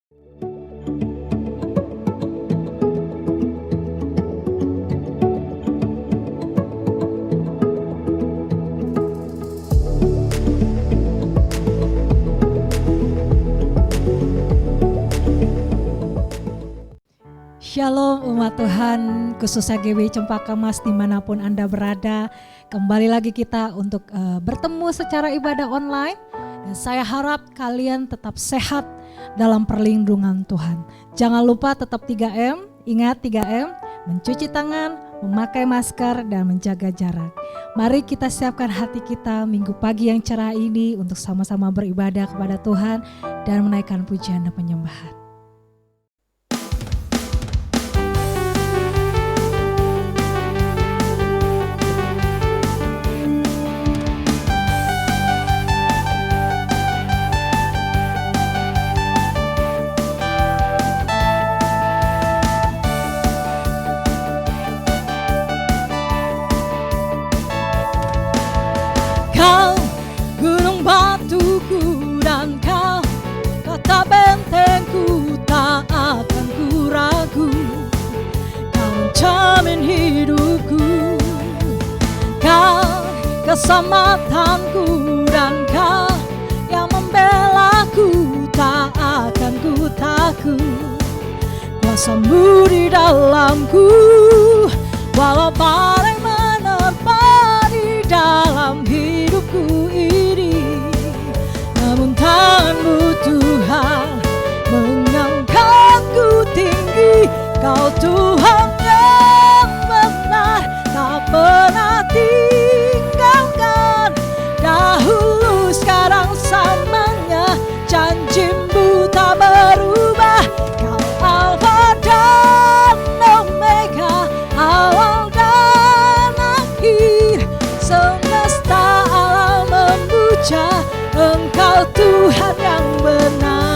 Shalom umat Tuhan, khususnya GBI Cempaka Mas dimanapun Anda berada. Kembali lagi kita untuk bertemu secara ibadah online. Dan saya harap kalian tetap sehat dalam perlindungan Tuhan. Jangan lupa tetap 3M, ingat 3M, mencuci tangan, memakai masker, dan menjaga jarak. Mari kita siapkan hati kita minggu pagi yang cerah ini untuk sama-sama beribadah kepada Tuhan dan menaikkan pujian dan penyembahan. Kau gunung batuku dan kau kota bentengku, tak akan ku ragu. Kau menjamin hidupku, kau keselamatanku, dan kau yang membelaku, tak akan ku takut. Kuasa-Mu di dalamku, walau badai menerpa di dalam hidupku ini, namun tangan-Mu Tuhan mengangkatku tinggi. Kau Tuhan yang benar, tak pernah tinggalkan. Dahulu sekarang samanya, janji-Mu tak berubah. Kau Alfa dan Omega, awal dan akhir. Semesta alam memuja Engkau Tuhan yang benar.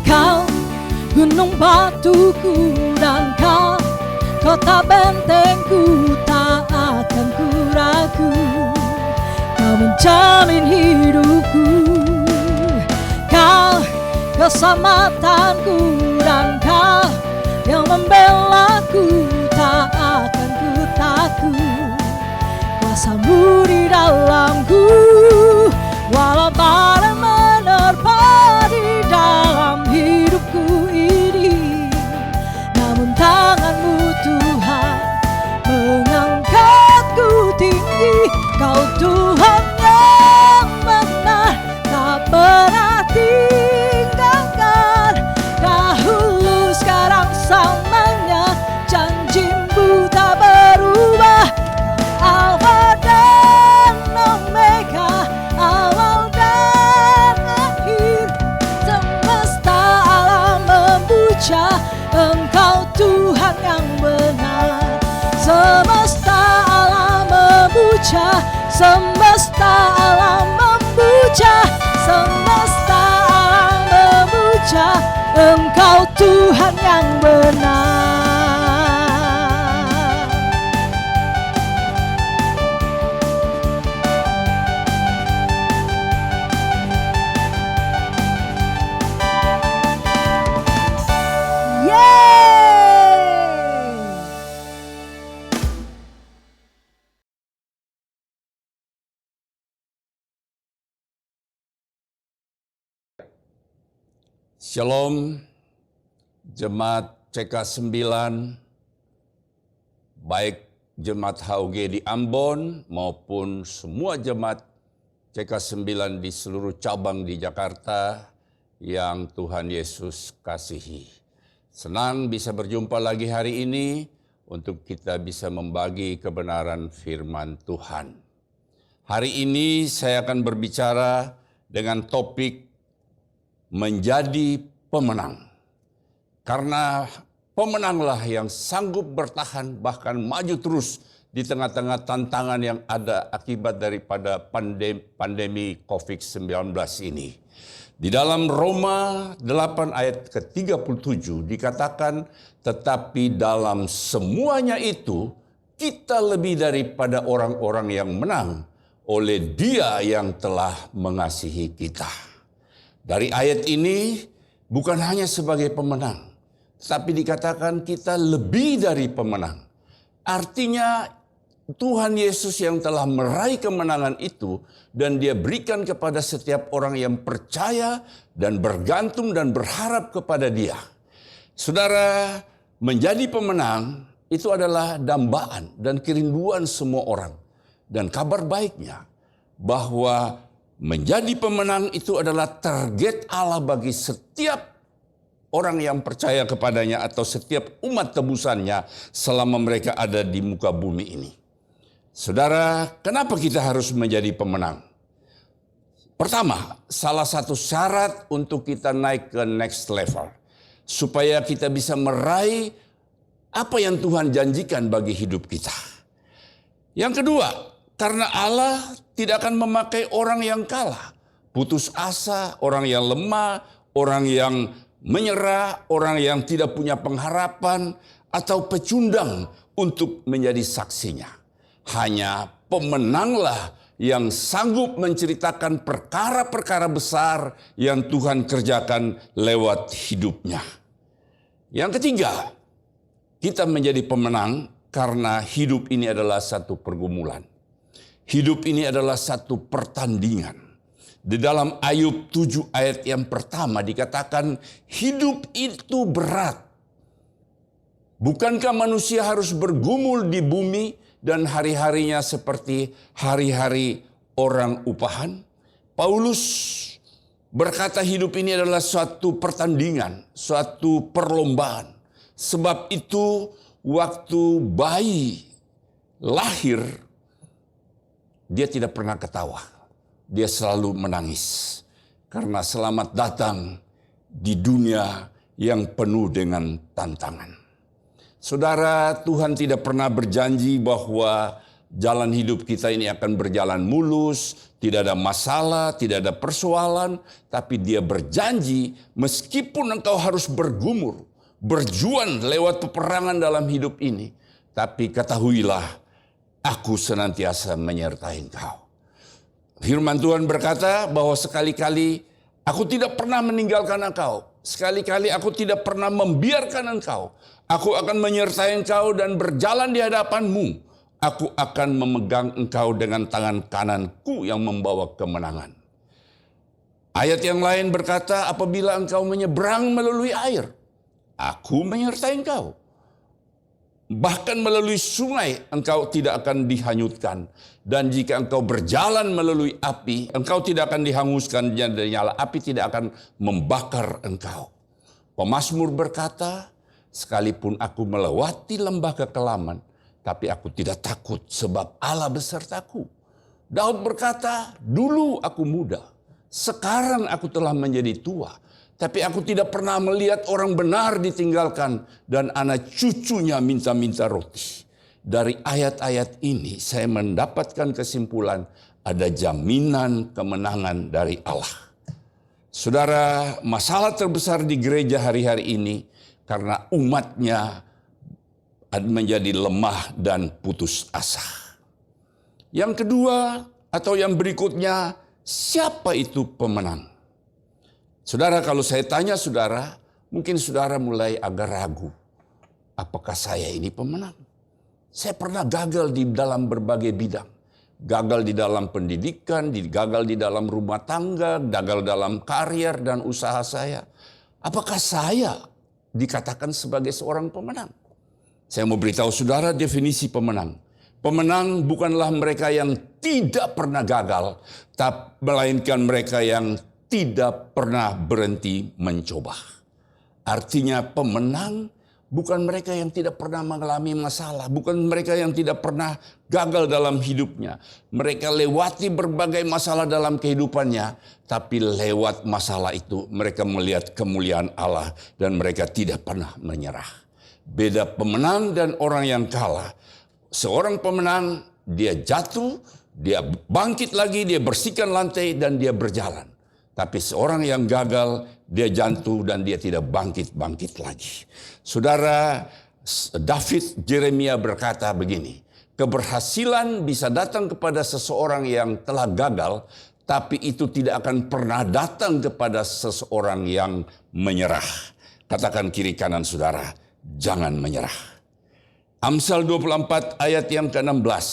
Kau gunung batuku dan kau kota bentengku, tak akan ku ragu. Kau menjamin hidupku, kau keselamatanku, dan kau yang membelaku, tak akan ku takut. Kuasa-Mu di dalamku, walau badai menerpa di dalam hidupku ini, namun tangan-Mu Tuhan mengangkatku tinggi. Kau Tuhan yang benar, tak pernah tinggalkan. Dahulu sekarang samanya, janji-Mu tak berubah. Alfa dan Omega, awal dan akhir. Semesta alam memuja Engkau Tuhan yang benar. Semesta alam memuja, semesta alam memuja, semesta alam memuja Engkau Tuhan yang benar. Shalom, Jemaat CK9, baik Jemaat HUG di Ambon maupun semua Jemaat CK9 di seluruh cabang di Jakarta yang Tuhan Yesus kasihi. Senang bisa berjumpa lagi hari ini untuk kita bisa membagi kebenaran firman Tuhan. Hari ini saya akan berbicara dengan topik menjadi pemenang. Karena pemenanglah yang sanggup bertahan bahkan maju terus di tengah-tengah tantangan yang ada akibat daripada pandemi COVID-19 ini. Di dalam Roma 8 ayat ke-37 dikatakan, tetapi dalam semuanya itu kita lebih daripada orang-orang yang menang oleh Dia yang telah mengasihi kita. Dari ayat ini bukan hanya sebagai pemenang, tapi dikatakan kita lebih dari pemenang. Artinya Tuhan Yesus yang telah meraih kemenangan itu dan Dia berikan kepada setiap orang yang percaya dan bergantung dan berharap kepada Dia. Saudara, menjadi pemenang itu adalah dambaan dan kerinduan semua orang. Dan kabar baiknya bahwa menjadi pemenang itu adalah target Allah bagi setiap orang yang percaya kepadanya atau setiap umat tebusannya selama mereka ada di muka bumi ini. Saudara, kenapa kita harus menjadi pemenang? Pertama, salah satu syarat untuk kita naik ke next level, supaya kita bisa meraih apa yang Tuhan janjikan bagi hidup kita. Yang kedua, karena Allah tidak akan memakai orang yang kalah, putus asa, orang yang lemah, orang yang menyerah, orang yang tidak punya pengharapan, atau pecundang untuk menjadi saksinya. Hanya pemenanglah yang sanggup menceritakan perkara-perkara besar yang Tuhan kerjakan lewat hidupnya. Yang ketiga, kita menjadi pemenang karena hidup ini adalah satu pergumulan. Hidup ini adalah satu pertandingan. Di dalam Ayub 7 ayat yang pertama dikatakan hidup itu berat. Bukankah manusia harus bergumul di bumi dan hari-harinya seperti hari-hari orang upahan? Paulus berkata hidup ini adalah suatu pertandingan, suatu perlombaan. Sebab itu waktu bayi lahir, dia tidak pernah ketawa. Dia selalu menangis. Karena selamat datang di dunia yang penuh dengan tantangan. Saudara, Tuhan tidak pernah berjanji bahwa jalan hidup kita ini akan berjalan mulus, tidak ada masalah, tidak ada persoalan. Tapi Dia berjanji meskipun engkau harus bergumul, berjuang lewat peperangan dalam hidup ini. Tapi ketahuilah, aku senantiasa menyertai engkau. Firman Tuhan berkata bahwa sekali-kali aku tidak pernah meninggalkan engkau. Sekali-kali aku tidak pernah membiarkan engkau. Aku akan menyertai engkau dan berjalan di hadapanmu. Aku akan memegang engkau dengan tangan kananku yang membawa kemenangan. Ayat yang lain berkata, apabila engkau menyeberang melalui air, aku menyertai engkau. Bahkan melalui sungai engkau tidak akan dihanyutkan. Dan jika engkau berjalan melalui api, engkau tidak akan dihanguskan dan nyala api tidak akan membakar engkau. Pemazmur berkata, sekalipun aku melewati lembah kekelaman, tapi aku tidak takut sebab Allah besertaku. Daud berkata, dulu aku muda, sekarang aku telah menjadi tua. Tapi aku tidak pernah melihat orang benar ditinggalkan dan anak cucunya minta-minta roti. Dari ayat-ayat ini saya mendapatkan kesimpulan ada jaminan kemenangan dari Allah. Saudara, masalah terbesar di gereja hari-hari ini karena umatnya menjadi lemah dan putus asa. Yang kedua atau yang berikutnya, siapa itu pemenang? Saudara, kalau saya tanya saudara, mungkin saudara mulai agak ragu. Apakah saya ini pemenang? Saya pernah gagal di dalam berbagai bidang. Gagal di dalam pendidikan, gagal di dalam rumah tangga, gagal dalam karier dan usaha saya. Apakah saya dikatakan sebagai seorang pemenang? Saya mau beritahu saudara definisi pemenang. Pemenang bukanlah mereka yang tidak pernah gagal, tapi melainkan mereka yang tidak pernah berhenti mencoba. Artinya pemenang bukan mereka yang tidak pernah mengalami masalah, bukan mereka yang tidak pernah gagal dalam hidupnya. Mereka lewati berbagai masalah dalam kehidupannya, tapi lewat masalah itu mereka melihat kemuliaan Allah dan mereka tidak pernah menyerah. Beda pemenang dan orang yang kalah. Seorang pemenang, dia jatuh, dia bangkit lagi, dia bersihkan lantai dan dia berjalan. Tapi seorang yang gagal, dia jatuh dan dia tidak bangkit-bangkit lagi. Saudara, David Jeremia berkata begini, keberhasilan bisa datang kepada seseorang yang telah gagal, tapi itu tidak akan pernah datang kepada seseorang yang menyerah. Katakan kiri kanan saudara, jangan menyerah. Amsal 24 ayat yang ke-16.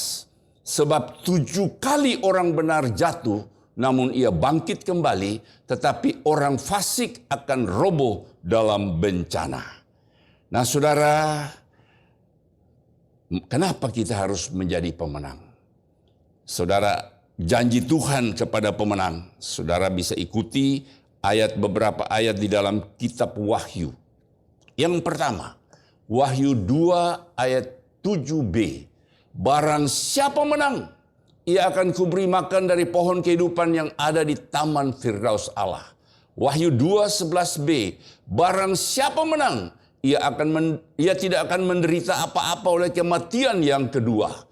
Sebab 7 kali orang benar jatuh, namun ia bangkit kembali, tetapi orang fasik akan roboh dalam bencana. Nah saudara, kenapa kita harus menjadi pemenang? Saudara, janji Tuhan kepada pemenang, saudara bisa ikuti beberapa ayat di dalam kitab Wahyu. Yang pertama, Wahyu 2 ayat 7b. Barang siapa menang, ia akan kuberi makan dari pohon kehidupan yang ada di taman Firdaus Allah. Wahyu 2:11b. Barang siapa menang, ia tidak akan menderita apa-apa oleh kematian yang kedua.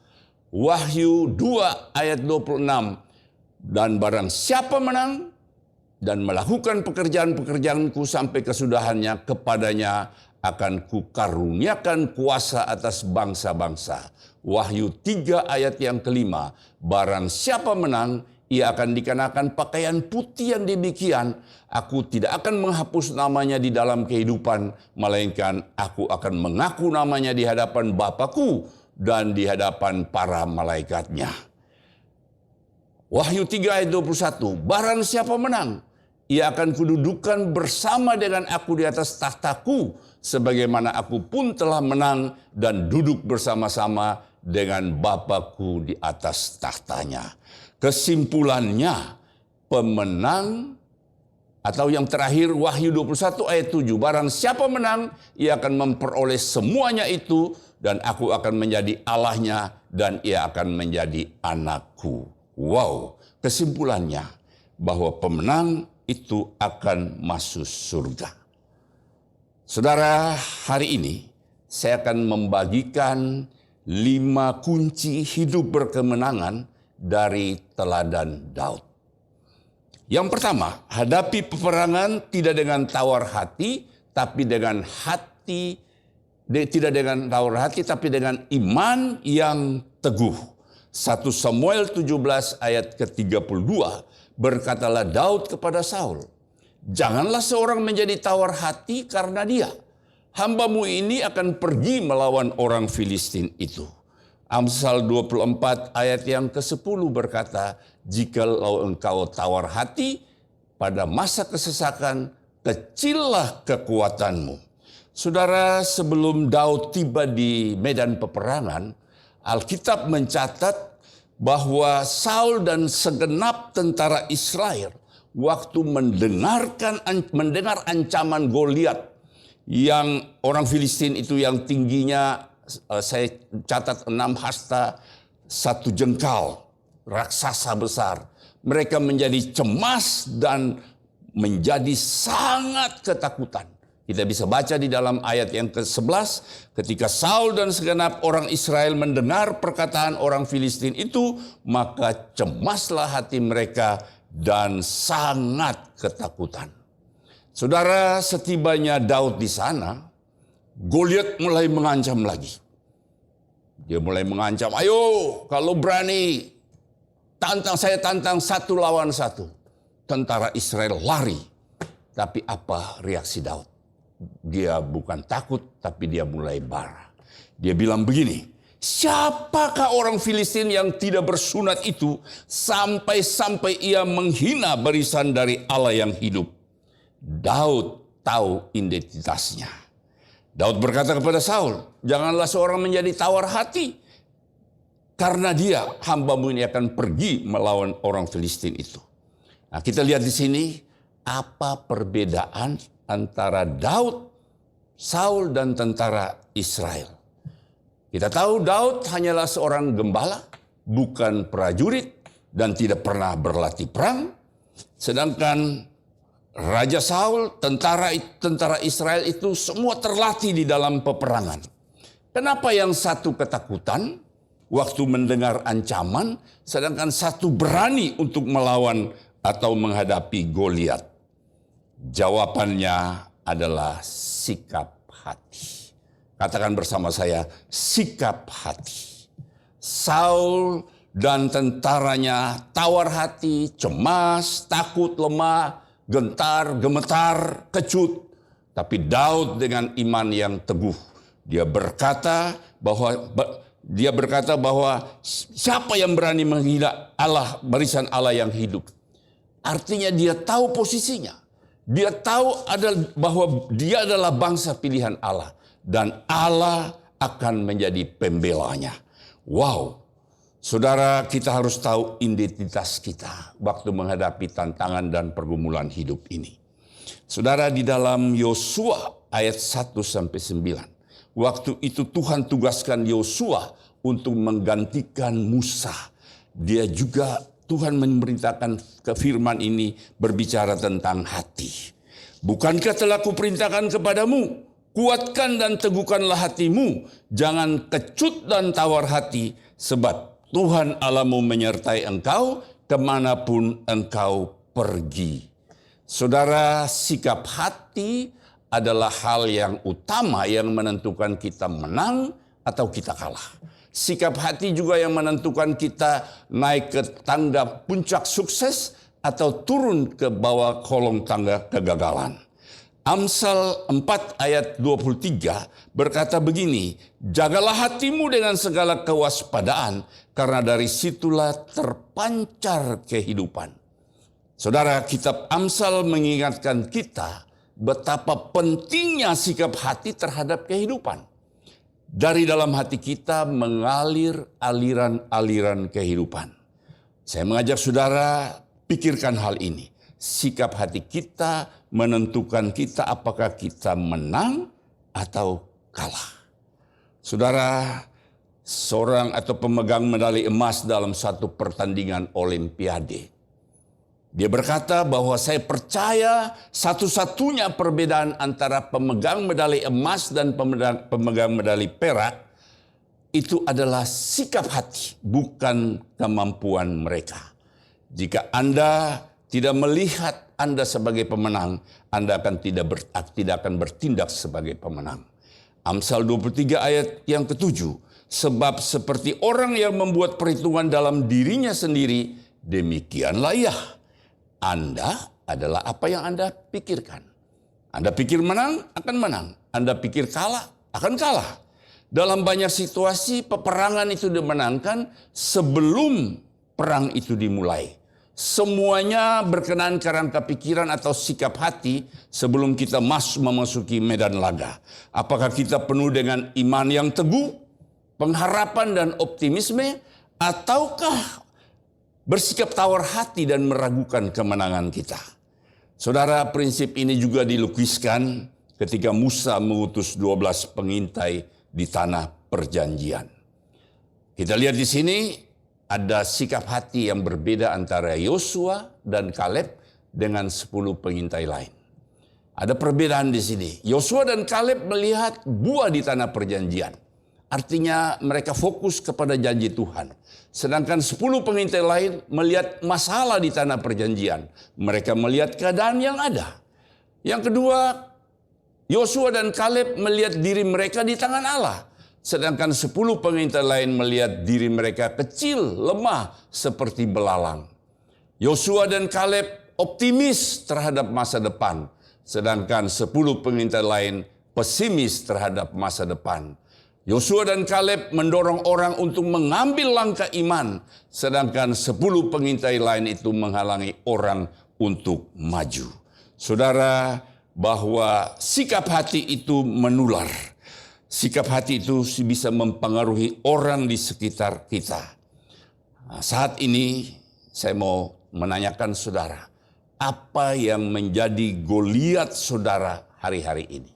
Wahyu 2 ayat 26. Dan barang siapa menang dan melakukan pekerjaan-pekerjaanku sampai kesudahannya, kepadanya akan kukaruniakan kuasa atas bangsa-bangsa. Wahyu 3 ayat yang kelima. Barang siapa menang, ia akan dikenakan pakaian putih yang demikian. Aku tidak akan menghapus namanya di dalam kehidupan, melainkan aku akan mengaku namanya di hadapan Bapa-Ku dan di hadapan para malaikatnya. Wahyu 3 ayat 21. Barang siapa menang, ia akan kududukan bersama dengan aku di atas tahtaku, sebagaimana aku pun telah menang dan duduk bersama-sama dengan Bapa-Ku di atas tahtanya. Kesimpulannya, pemenang atau yang terakhir Wahyu 21 ayat 7. Barang siapa menang, ia akan memperoleh semuanya itu, dan aku akan menjadi Allahnya dan ia akan menjadi anakku. Wow, kesimpulannya bahwa pemenang itu akan masuk surga. Saudara, hari ini saya akan membagikan 5 kunci hidup berkemenangan dari teladan Daud. Yang pertama, hadapi peperangan tidak dengan tawar hati, tapi dengan tapi dengan iman yang teguh. 1 Samuel 17 ayat ke-32, berkatalah Daud kepada Saul, janganlah seorang menjadi tawar hati karena dia. Hambamu ini akan pergi melawan orang Filistin itu. Amsal 24 ayat yang ke-10 berkata, jikalau engkau tawar hati pada masa kesesakan, kecillah kekuatanmu. Saudara, sebelum Daud tiba di medan peperangan, Alkitab mencatat bahwa Saul dan segenap tentara Israel waktu mendengar ancaman Goliat yang orang Filistin itu yang tingginya saya catat 6 hasta 1 jengkal, raksasa besar. Mereka menjadi cemas dan menjadi sangat ketakutan. Kita bisa baca di dalam ayat yang ke-11, ketika Saul dan segenap orang Israel mendengar perkataan orang Filistin itu, maka cemaslah hati mereka dan sangat ketakutan. Saudara, setibanya Daud di sana, Goliat mulai mengancam lagi. Dia mulai mengancam, ayo kalau berani, saya tantang 1 lawan 1. Tentara Israel lari. Tapi apa reaksi Daud? Dia bukan takut, tapi dia mulai marah. Dia bilang begini, siapakah orang Filistin yang tidak bersunat itu sampai ia menghina barisan dari Allah yang hidup? Daud tahu identitasnya. Daud berkata kepada Saul, janganlah seorang menjadi tawar hati, karena dia, hambamu ini akan pergi melawan orang Filistin itu. Nah, kita lihat di sini apa perbedaan antara Daud, Saul, dan tentara Israel. Kita tahu Daud hanyalah seorang gembala, bukan prajurit, dan tidak pernah berlatih perang. Sedangkan Raja Saul, tentara Israel itu semua terlatih di dalam peperangan. Kenapa yang satu ketakutan, waktu mendengar ancaman, sedangkan satu berani untuk melawan atau menghadapi Goliat? Jawabannya adalah sikap hati. Katakan bersama saya, sikap hati. Saul dan tentaranya tawar hati, cemas, takut, lemah, gentar, gemetar, kecut. Tapi Daud dengan iman yang teguh, dia berkata bahwa siapa yang berani menghina Allah, barisan Allah yang hidup. Artinya dia tahu posisinya. Dia tahu bahwa dia adalah bangsa pilihan Allah. Dan Allah akan menjadi pembelanya. Wow. Saudara, kita harus tahu identitas kita waktu menghadapi tantangan dan pergumulan hidup ini. Saudara, di dalam Yosua ayat 1-9. Waktu itu Tuhan tugaskan Yosua untuk menggantikan Musa. Tuhan memerintahkan firman ini berbicara tentang hati. Bukankah telah kuperintahkan kepadamu? Kuatkan dan teguhkanlah hatimu. Jangan kecut dan tawar hati. Sebab Tuhan Allahmu menyertai engkau kemanapun engkau pergi. Saudara, sikap hati adalah hal yang utama yang menentukan kita menang atau kita kalah. Sikap hati juga yang menentukan kita naik ke tangga puncak sukses atau turun ke bawah kolong tangga kegagalan. Amsal 4 ayat 23 berkata begini, jagalah hatimu dengan segala kewaspadaan, karena dari situlah terpancar kehidupan. Saudara, kitab Amsal mengingatkan kita betapa pentingnya sikap hati terhadap kehidupan. Dari dalam hati kita mengalir aliran-aliran kehidupan. Saya mengajak saudara pikirkan hal ini. Sikap hati kita menentukan kita apakah kita menang atau kalah. Saudara, seorang atau pemegang medali emas dalam satu pertandingan olimpiade. Dia berkata bahwa saya percaya satu-satunya perbedaan antara pemegang medali emas dan pemegang medali perak itu adalah sikap hati, bukan kemampuan mereka. Jika Anda tidak melihat Anda sebagai pemenang, Anda akan tidak akan bertindak sebagai pemenang. Amsal 23 ayat yang ke-7. Sebab seperti orang yang membuat perhitungan dalam dirinya sendiri, demikianlah ia. Anda adalah apa yang Anda pikirkan. Anda pikir menang, akan menang. Anda pikir kalah, akan kalah. Dalam banyak situasi peperangan itu dimenangkan sebelum perang itu dimulai. Semuanya berkenaan kerangka pikiran atau sikap hati sebelum kita memasuki medan laga. Apakah kita penuh dengan iman yang teguh, pengharapan dan optimisme, ataukah bersikap tawar hati dan meragukan kemenangan kita? Saudara, prinsip ini juga dilukiskan ketika Musa mengutus 12 pengintai di tanah perjanjian. Kita lihat di sini ada sikap hati yang berbeda antara Yosua dan Kaleb dengan 10 pengintai lain. Ada perbedaan di sini. Yosua dan Kaleb melihat buah di tanah perjanjian. Artinya mereka fokus kepada janji Tuhan. Sedangkan 10 pengintai lain melihat masalah di tanah perjanjian. Mereka melihat keadaan yang ada. Yang kedua, Yosua dan Kaleb melihat diri mereka di tangan Allah. Sedangkan 10 pengintai lain melihat diri mereka kecil, lemah, seperti belalang. Yosua dan Kaleb optimis terhadap masa depan. Sedangkan 10 pengintai lain pesimis terhadap masa depan. Yosua dan Kaleb mendorong orang untuk mengambil langkah iman. Sedangkan 10 pengintai lain itu menghalangi orang untuk maju. Saudara, bahwa sikap hati itu menular. Sikap hati itu bisa mempengaruhi orang di sekitar kita. Nah, saat ini saya mau menanyakan saudara, apa yang menjadi Goliat saudara hari-hari ini?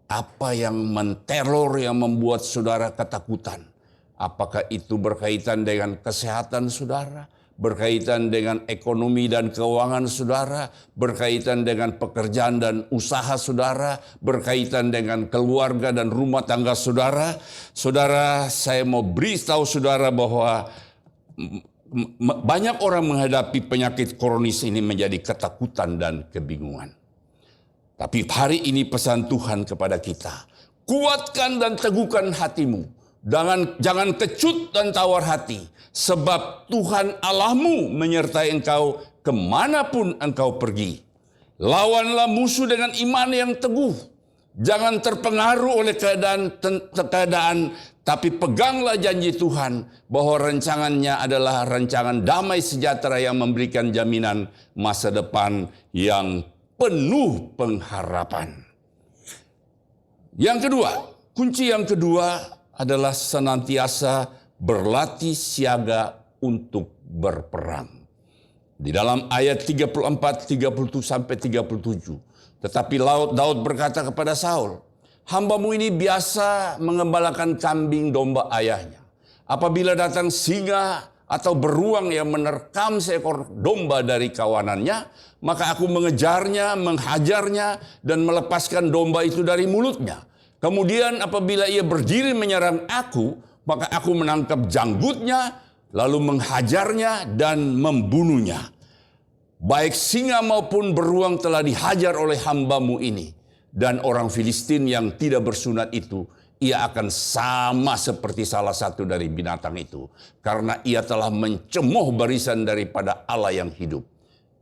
Apa yang menteror, yang membuat saudara ketakutan? Apakah itu berkaitan dengan kesehatan saudara, berkaitan dengan ekonomi dan keuangan saudara, berkaitan dengan pekerjaan dan usaha saudara, berkaitan dengan keluarga dan rumah tangga saudara. Saudara, saya mau beritahu saudara bahwa banyak orang menghadapi penyakit kronis ini menjadi ketakutan dan kebingungan. Tapi hari ini pesan Tuhan kepada kita, kuatkan dan teguhkan hatimu. Jangan kecut dan tawar hati, sebab Tuhan Allahmu menyertai engkau kemanapun engkau pergi. Lawanlah musuh dengan iman yang teguh. Jangan terpengaruh oleh keadaan, tapi peganglah janji Tuhan bahwa rancangannya adalah rancangan damai sejahtera yang memberikan jaminan masa depan yang penuh pengharapan. Yang kedua, kunci yang kedua adalah senantiasa berlatih siaga untuk berperang. Di dalam ayat 34, 37 sampai 37. Tetapi Daud berkata kepada Saul, hambamu ini biasa mengembalakan kambing domba ayahnya. Apabila datang singa atau beruang yang menerkam seekor domba dari kawanannya, maka aku mengejarnya, menghajarnya, dan melepaskan domba itu dari mulutnya. Kemudian apabila ia berdiri menyerang aku, maka aku menangkap janggutnya, lalu menghajarnya dan membunuhnya. Baik singa maupun beruang telah dihajar oleh hambamu ini. Dan orang Filistin yang tidak bersunat itu, ia akan sama seperti salah satu dari binatang itu. Karena ia telah mencemoh barisan daripada Allah yang hidup.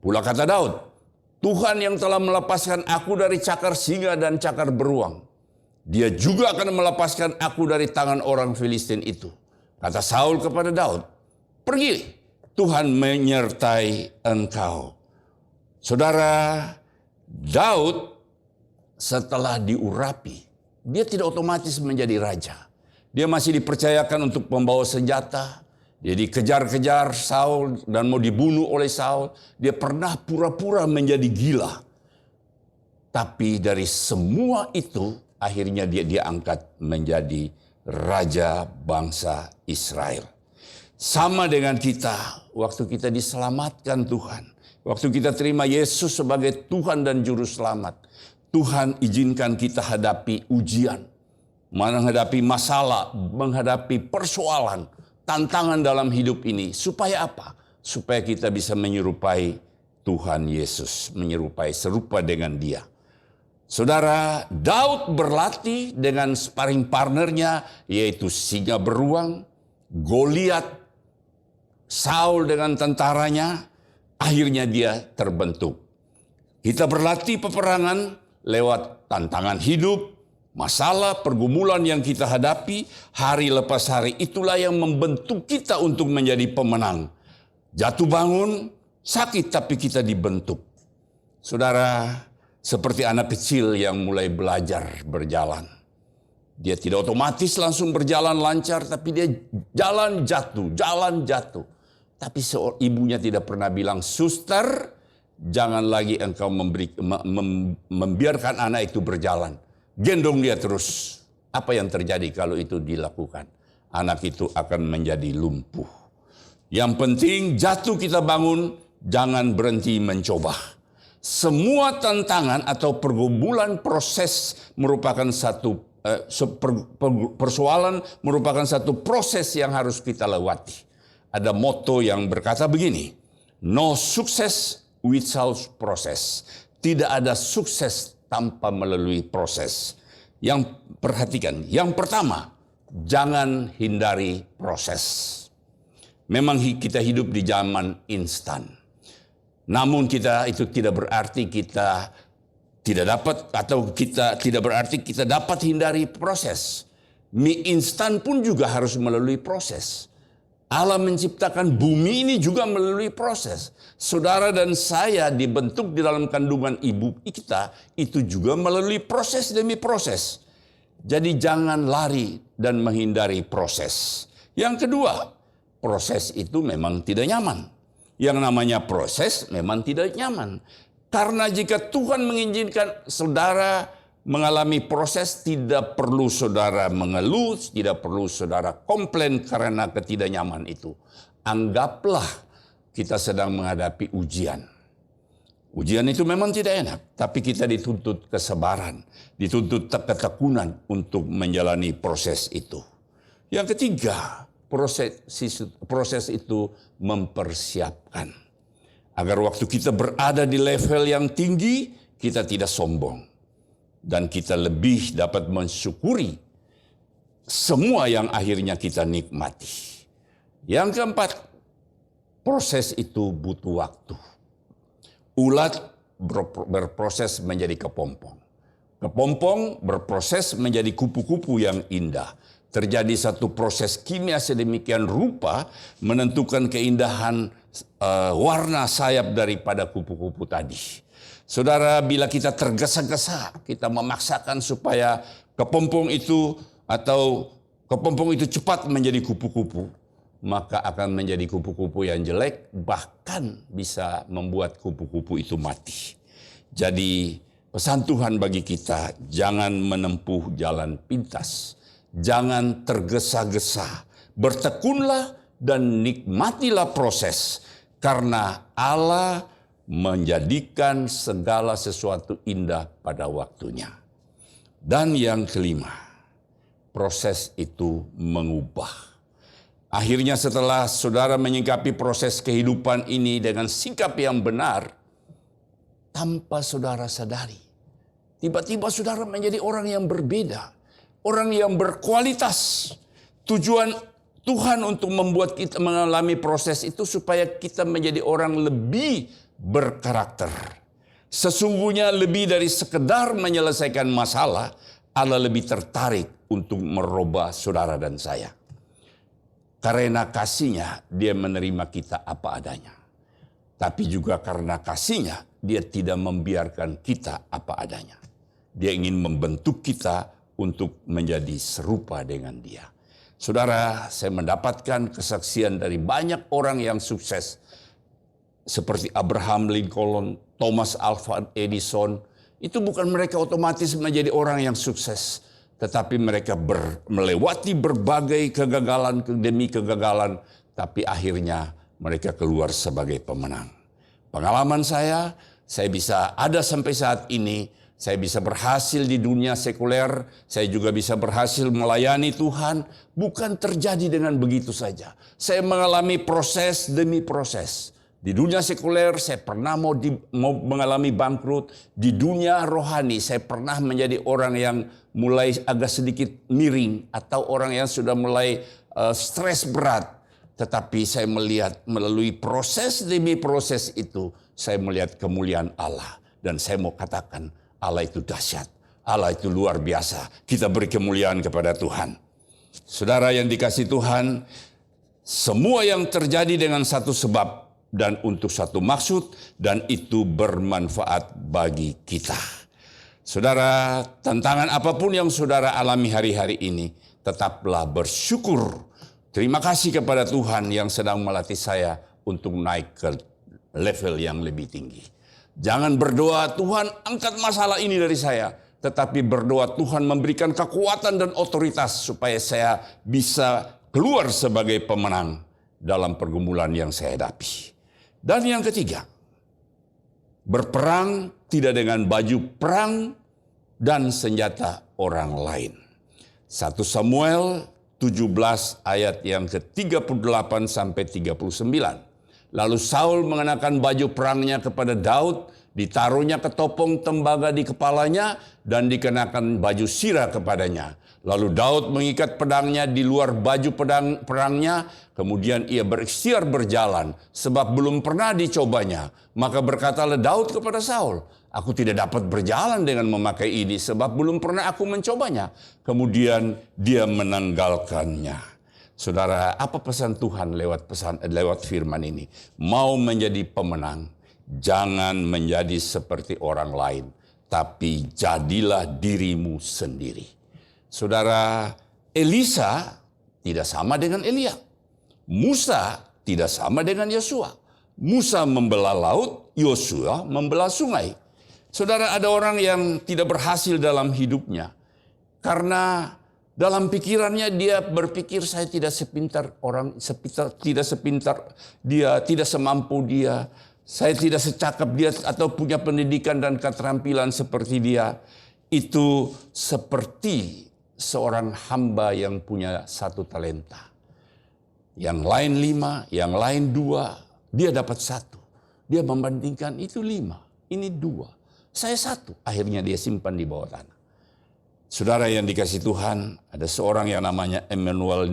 Pula kata Daud, Tuhan yang telah melepaskan aku dari cakar singa dan cakar beruang, Dia juga akan melepaskan aku dari tangan orang Filistin itu. Kata Saul kepada Daud, pergi, Tuhan menyertai engkau. Saudara, Daud setelah diurapi, dia tidak otomatis menjadi raja. Dia masih dipercayakan untuk membawa senjata. Dia dikejar-kejar Saul dan mau dibunuh oleh Saul. Dia pernah pura-pura menjadi gila. Tapi dari semua itu, akhirnya dia diangkat menjadi raja bangsa Israel. Sama dengan kita, waktu kita diselamatkan Tuhan. Waktu kita terima Yesus sebagai Tuhan dan Juru Selamat. Tuhan izinkan kita hadapi ujian. Menghadapi masalah, menghadapi persoalan, tantangan dalam hidup ini. Supaya apa? Supaya kita bisa menyerupai Tuhan Yesus. Menyerupai, serupa dengan Dia. Saudara, Daud berlatih dengan sparring partnernya, yaitu singa beruang, Goliat, Saul dengan tentaranya, akhirnya dia terbentuk. Kita berlatih peperangan lewat tantangan hidup, masalah, pergumulan yang kita hadapi, hari lepas hari itulah yang membentuk kita untuk menjadi pemenang. Jatuh bangun, sakit tapi kita dibentuk. Saudara, seperti anak kecil yang mulai belajar berjalan. Dia tidak otomatis langsung berjalan lancar, tapi dia jalan jatuh. Tapi ibunya tidak pernah bilang, suster, jangan lagi engkau membiarkan anak itu berjalan. Gendong dia terus. Apa yang terjadi kalau itu dilakukan? Anak itu akan menjadi lumpuh. Yang penting jatuh kita bangun, jangan berhenti mencoba. Semua tantangan atau pergumulan proses merupakan satu persoalan, merupakan satu proses yang harus kita lewati. Ada motto yang berkata begini, no success without process. Tidak ada sukses tanpa melalui proses. Yang perhatikan, yang pertama, jangan hindari proses. Memang kita hidup di zaman instan. Namun itu tidak berarti kita tidak dapat atau kita tidak berarti kita dapat hindari proses. Mie instan pun juga harus melalui proses. Allah menciptakan bumi ini juga melalui proses. Saudara dan saya dibentuk di dalam kandungan ibu kita itu juga melalui proses demi proses. Jadi jangan lari dan menghindari proses. Yang kedua, proses itu memang tidak nyaman. Yang namanya proses memang tidak nyaman. Karena jika Tuhan mengizinkan saudara mengalami proses, tidak perlu saudara mengeluh, tidak perlu saudara komplain karena ketidaknyaman itu. Anggaplah kita sedang menghadapi ujian. Ujian itu memang tidak enak, tapi kita dituntut kesabaran, dituntut ketekunan untuk menjalani proses itu. Yang ketiga, proses itu mempersiapkan. Agar waktu kita berada di level yang tinggi, kita tidak sombong. Dan kita lebih dapat mensyukuri semua yang akhirnya kita nikmati. Yang keempat, proses itu butuh waktu. Ulat berproses menjadi kepompong. Kepompong berproses menjadi kupu-kupu yang indah. Terjadi satu proses kimia sedemikian rupa menentukan keindahan warna sayap daripada kupu-kupu tadi. Saudara, bila kita tergesa-gesa, kita memaksakan supaya kepompong itu cepat menjadi kupu-kupu, maka akan menjadi kupu-kupu yang jelek, bahkan bisa membuat kupu-kupu itu mati. Jadi pesan Tuhan bagi kita, jangan menempuh jalan pintas, jangan tergesa-gesa, bertekunlah dan nikmatilah proses, karena Allah menjadikan segala sesuatu indah pada waktunya. Dan yang kelima, proses itu mengubah. Akhirnya setelah saudara menyikapi proses kehidupan ini dengan sikap yang benar, tanpa saudara sadari, tiba-tiba saudara menjadi orang yang berbeda, orang yang berkualitas. Tujuan Tuhan untuk membuat kita mengalami proses itu supaya kita menjadi orang lebih berkarakter. Sesungguhnya lebih dari sekedar menyelesaikan masalah, Allah lebih tertarik untuk merubah saudara dan saya. Karena kasihnya, dia menerima kita apa adanya. Tapi juga karena kasihnya, dia tidak membiarkan kita apa adanya. Dia ingin membentuk kita untuk menjadi serupa dengan dia. Saudara, saya mendapatkan kesaksian dari banyak orang yang sukses. Seperti Abraham Lincoln, Thomas Alva Edison. Itu bukan mereka otomatis menjadi orang yang sukses. Tetapi mereka melewati berbagai kegagalan demi kegagalan, tapi akhirnya mereka keluar sebagai pemenang. Pengalaman saya bisa ada sampai saat ini, saya bisa berhasil di dunia sekuler, saya juga bisa berhasil melayani Tuhan, bukan terjadi dengan begitu saja. Saya mengalami proses demi proses. Di dunia sekuler saya pernah mau mengalami bangkrut. Di dunia rohani saya pernah menjadi orang yang mulai agak sedikit miring. Atau orang yang sudah mulai stres berat. Tetapi saya melihat melalui proses demi proses itu, saya melihat kemuliaan Allah. Dan saya mau katakan Allah itu dahsyat. Allah itu luar biasa. Kita beri kemuliaan kepada Tuhan. Saudara yang dikasihi Tuhan, semua yang terjadi dengan satu sebab dan untuk satu maksud, dan itu bermanfaat bagi kita. Saudara, tantangan apapun yang saudara alami hari-hari ini, tetaplah bersyukur. Terima kasih kepada Tuhan yang sedang melatih saya untuk naik ke level yang lebih tinggi. Jangan berdoa, Tuhan angkat masalah ini dari saya. Tetapi berdoa, Tuhan memberikan kekuatan dan otoritas supaya saya bisa keluar sebagai pemenang dalam pergumulan yang saya hadapi. Dan yang ketiga, berperang tidak dengan baju perang dan senjata orang lain. 1 Samuel 17 ayat yang ke-38 sampai 39. Lalu Saul mengenakan baju perangnya kepada Daud, ditaruhnya ketopong tembaga di kepalanya dan dikenakan baju sirah kepadanya. Lalu Daud mengikat pedangnya di luar baju perangnya, kemudian ia berikhtiar berjalan, sebab belum pernah dicobanya. Maka berkatalah Daud kepada Saul, aku tidak dapat berjalan dengan memakai ini, sebab belum pernah aku mencobanya. Kemudian dia menanggalkannya. Saudara, apa pesan Tuhan lewat firman ini? Mau menjadi pemenang, jangan menjadi seperti orang lain, tapi jadilah dirimu sendiri. Saudara, Elisa tidak sama dengan Elia. Musa tidak sama dengan Yosua. Musa membelah laut, Yosua membelah sungai. Saudara, ada orang yang tidak berhasil dalam hidupnya karena Dalam pikirannya dia berpikir, saya tidak sepintar orang, tidak sepintar dia, tidak semampu dia. Saya tidak secakap dia atau punya pendidikan dan keterampilan seperti dia. Itu seperti seorang hamba yang punya 1 talenta. Yang lain 5, yang lain 2, dia dapat 1. Dia membandingkan itu 5, ini 2, saya 1. Akhirnya dia simpan di bawah tanah. Saudara yang dikasih Tuhan, ada seorang yang namanya Emmanuel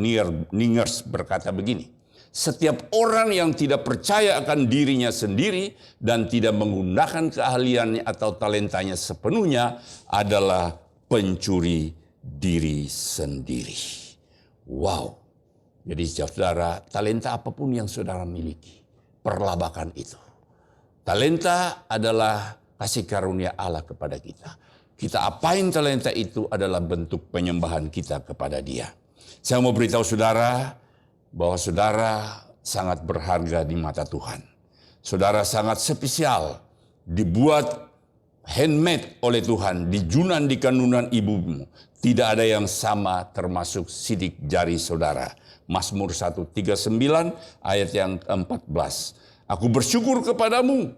Ningers berkata begini, setiap orang yang tidak percaya akan dirinya sendiri dan tidak menggunakan keahliannya atau talentanya sepenuhnya adalah pencuri diri sendiri. Wow. Jadi saudara, talenta apapun yang saudara miliki, perlabakan itu. Talenta adalah kasih karunia Allah kepada kita. Kita apain talenta itu adalah bentuk penyembahan kita kepada Dia. Saya mau beritahu saudara bahwa saudara sangat berharga di mata Tuhan. Saudara sangat spesial, dibuat handmade oleh Tuhan, dijunan di kandungan ibumu. Tidak ada yang sama termasuk sidik jari saudara. Mazmur 139 ayat yang ke-14. Aku bersyukur kepadamu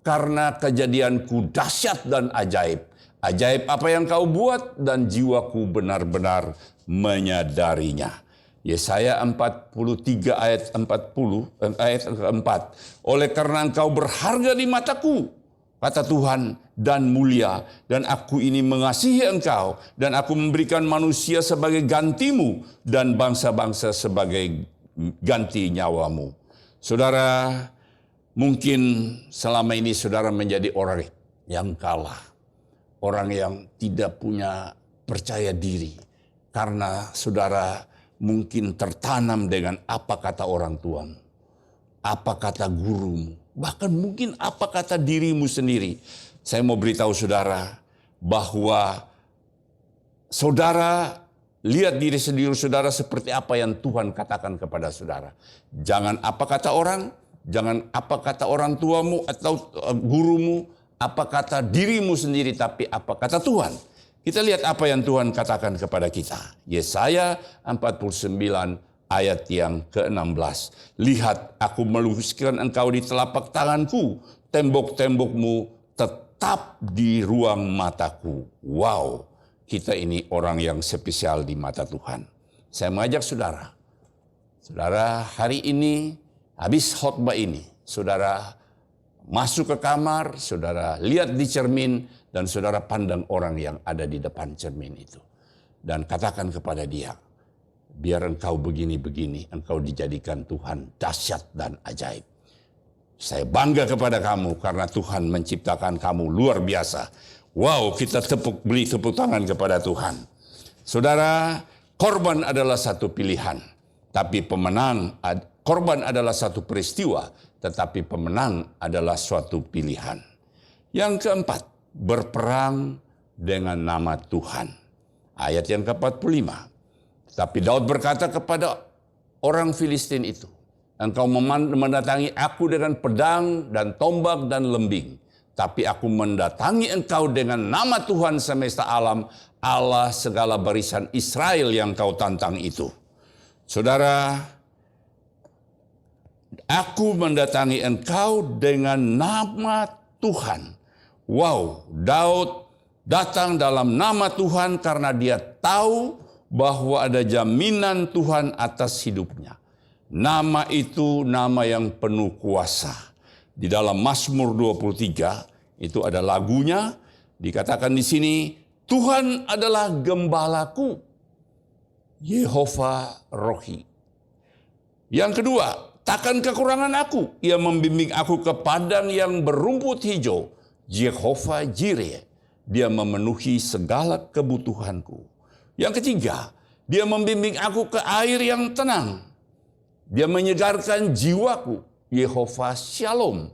karena kejadianku dahsyat dan ajaib. Ajaib apa yang kau buat dan jiwaku benar-benar menyadarinya. Yesaya 43 ayat 40 ayat ke-4. Oleh karena engkau berharga di mataku, kata Tuhan, dan mulia, dan aku ini mengasihi engkau, dan aku memberikan manusia sebagai gantimu dan bangsa-bangsa sebagai ganti nyawamu. Saudara, mungkin selama ini saudara menjadi orang yang kalah. Orang yang tidak punya percaya diri. Karena saudara mungkin tertanam dengan apa kata orang tuamu. Apa kata gurumu. Bahkan mungkin apa kata dirimu sendiri. Saya mau beritahu saudara bahwa saudara lihat diri sendiri saudara seperti apa yang Tuhan katakan kepada saudara. Jangan apa kata orang. Jangan apa kata orang tuamu atau gurumu, apa kata dirimu sendiri, tapi apa kata Tuhan. Kita lihat apa yang Tuhan katakan kepada kita. Yesaya 49 ayat yang ke-16. Lihat, aku melukiskan engkau di telapak tanganku, tembok-tembokmu tetap di ruang mataku. Wow, kita ini orang yang spesial di mata Tuhan. Saya mengajak saudara, hari ini habis khotbah ini, saudara masuk ke kamar, saudara lihat di cermin, dan saudara pandang orang yang ada di depan cermin itu. Dan katakan kepada dia, biar engkau begini-begini, engkau dijadikan Tuhan dahsyat dan ajaib. Saya bangga kepada kamu karena Tuhan menciptakan kamu luar biasa. Wow, kita beri tepuk tangan kepada Tuhan. Saudara, korban adalah satu pilihan, tapi korban adalah satu peristiwa, tetapi pemenang adalah suatu pilihan. Yang keempat, berperang dengan nama Tuhan. Ayat yang ke-45. Tapi Daud berkata kepada orang Filistin itu, engkau mendatangi aku dengan pedang dan tombak dan lembing. Tapi aku mendatangi engkau dengan nama Tuhan semesta alam, Allah segala barisan Israel yang kau tantang itu. Saudara, aku mendatangi engkau dengan nama Tuhan. Wow, Daud datang dalam nama Tuhan karena dia tahu bahwa ada jaminan Tuhan atas hidupnya. Nama itu nama yang penuh kuasa. Di dalam Mazmur 23 itu ada lagunya, dikatakan di sini, Tuhan adalah gembalaku, Yehova Rohi. Yang kedua, takkan kekurangan aku. Ia membimbing aku ke padang yang berumput hijau. Yehova Jireh. Dia memenuhi segala kebutuhanku. Yang ketiga, dia membimbing aku ke air yang tenang. Dia menyegarkan jiwaku. Yehova Shalom.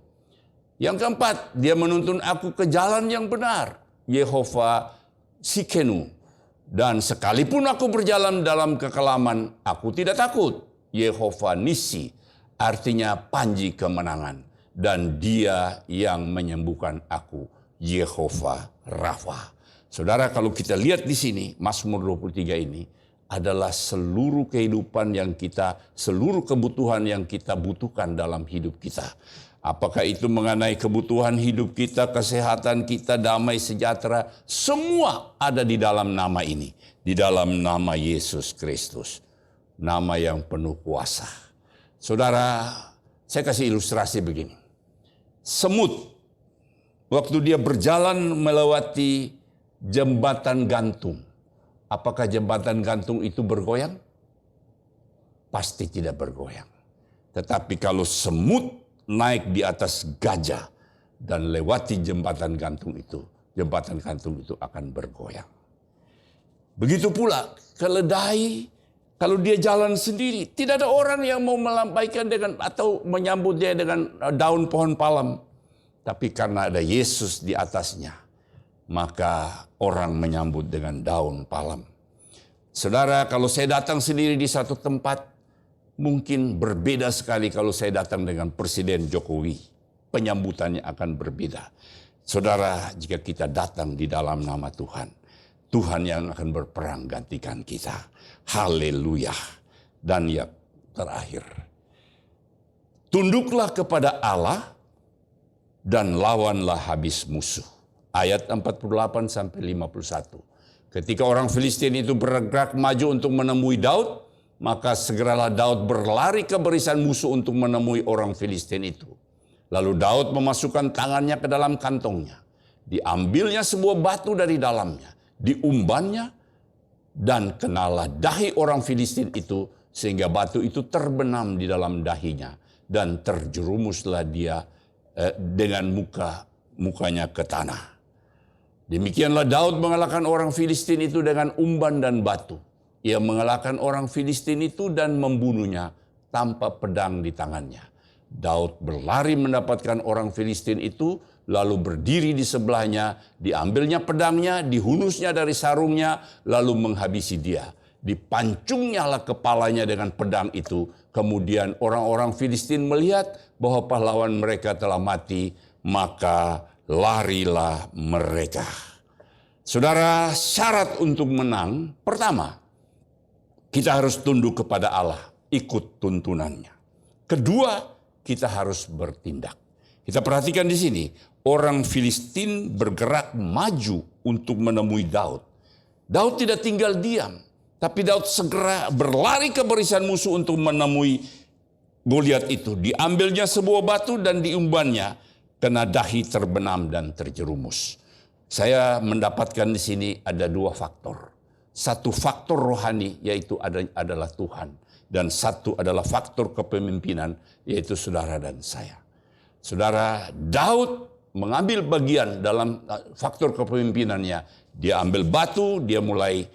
Yang keempat, dia menuntun aku ke jalan yang benar. Yehova Sikenu. Dan sekalipun aku berjalan dalam kekelaman, aku tidak takut. Yehova Nisi. Artinya panji kemenangan. Dan dia yang menyembuhkan aku. Yehova Rafa. Saudara, kalau kita lihat di sini, Mazmur 23 ini, adalah seluruh kehidupan yang seluruh kebutuhan yang kita butuhkan dalam hidup kita. Apakah itu mengenai kebutuhan hidup kita, kesehatan kita, damai sejahtera, semua ada di dalam nama ini. Di dalam nama Yesus Kristus. Nama yang penuh kuasa. Saudara, saya kasih ilustrasi begini. Semut, waktu dia berjalan melewati jembatan gantung, apakah jembatan gantung itu bergoyang? Pasti tidak bergoyang. Tetapi kalau semut naik di atas gajah dan lewati jembatan gantung itu akan bergoyang. Begitu pula keledai, kalau dia jalan sendiri, tidak ada orang yang mau melampaikan atau menyambut dia dengan daun pohon palem. Tapi karena ada Yesus di atasnya, maka orang menyambut dengan daun palem. Saudara, kalau saya datang sendiri di satu tempat, mungkin berbeda sekali kalau saya datang dengan Presiden Jokowi. Penyambutannya akan berbeda. Saudara, jika kita datang di dalam nama Tuhan, Tuhan yang akan berperang gantikan kita. Haleluya. Dan yang terakhir, tunduklah kepada Allah dan lawanlah habis musuh. Ayat 48 sampai 51. Ketika orang Filistin itu bergerak maju untuk menemui Daud, maka segeralah Daud berlari ke barisan musuh untuk menemui orang Filistin itu. Lalu Daud memasukkan tangannya ke dalam kantongnya. Diambilnya sebuah batu dari dalamnya, diumbannya, dan kenalah dahi orang Filistin itu sehingga batu itu terbenam di dalam dahinya. Dan terjerumuslah dia dengan mukanya ke tanah. Demikianlah Daud mengalahkan orang Filistin itu dengan umban dan batu. Ia mengalahkan orang Filistin itu dan membunuhnya tanpa pedang di tangannya. Daud berlari mendapatkan orang Filistin itu, lalu berdiri di sebelahnya, diambilnya pedangnya, dihunusnya dari sarungnya, lalu menghabisi dia. Dipancungnya lah kepalanya dengan pedang itu. Kemudian orang-orang Filistin melihat bahwa pahlawan mereka telah mati, maka larilah mereka. Saudara, syarat untuk menang, pertama, kita harus tunduk kepada Allah, ikut tuntunannya. Kedua, kita harus bertindak. Kita perhatikan di sini, orang Filistin bergerak maju untuk menemui Daud. Daud tidak tinggal diam, tapi Daud segera berlari ke barisan musuh untuk menemui Goliat itu. Diambilnya sebuah batu dan diumbannya, kena dahi terbenam dan terjerumus. Saya mendapatkan di sini ada dua faktor. Satu faktor rohani yaitu adalah Tuhan. Dan satu adalah faktor kepemimpinan yaitu saudara dan saya. Saudara, Daud mengambil bagian dalam faktor kepemimpinannya. Dia ambil batu, dia mulai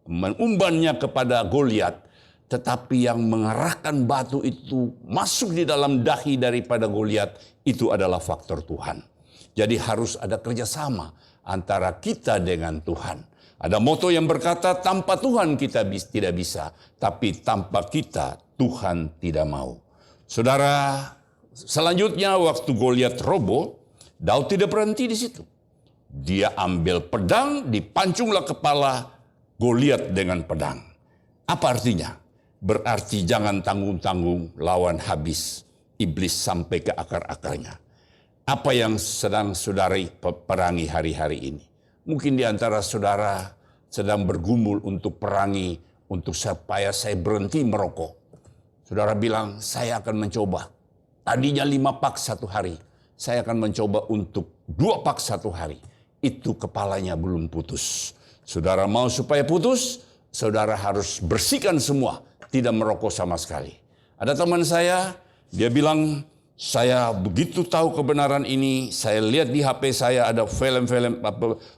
mengumbannya kepada Goliat. Tetapi yang mengarahkan batu itu masuk di dalam dahi daripada Goliat itu adalah faktor Tuhan. Jadi harus ada kerjasama antara kita dengan Tuhan. Ada moto yang berkata, tanpa Tuhan kita tidak bisa, tapi tanpa kita Tuhan tidak mau. Saudara, selanjutnya waktu Goliat roboh, Daud tidak berhenti di situ. Dia ambil pedang, dipancunglah kepala Goliat dengan pedang. Apa artinya? Berarti jangan tanggung-tanggung, lawan habis iblis sampai ke akar-akarnya. Apa yang sedang saudara perangi hari-hari ini? Mungkin di antara saudara sedang bergumul untuk perangi, untuk supaya saya berhenti merokok. Saudara bilang, saya akan mencoba. Tadinya 5 pak satu hari. Saya akan mencoba untuk 2 pak satu hari. Itu kepalanya belum putus. Saudara mau supaya putus, saudara harus bersihkan semua. Tidak merokok sama sekali. Ada teman saya, dia bilang, saya begitu tahu kebenaran ini, saya lihat di HP saya ada film-film,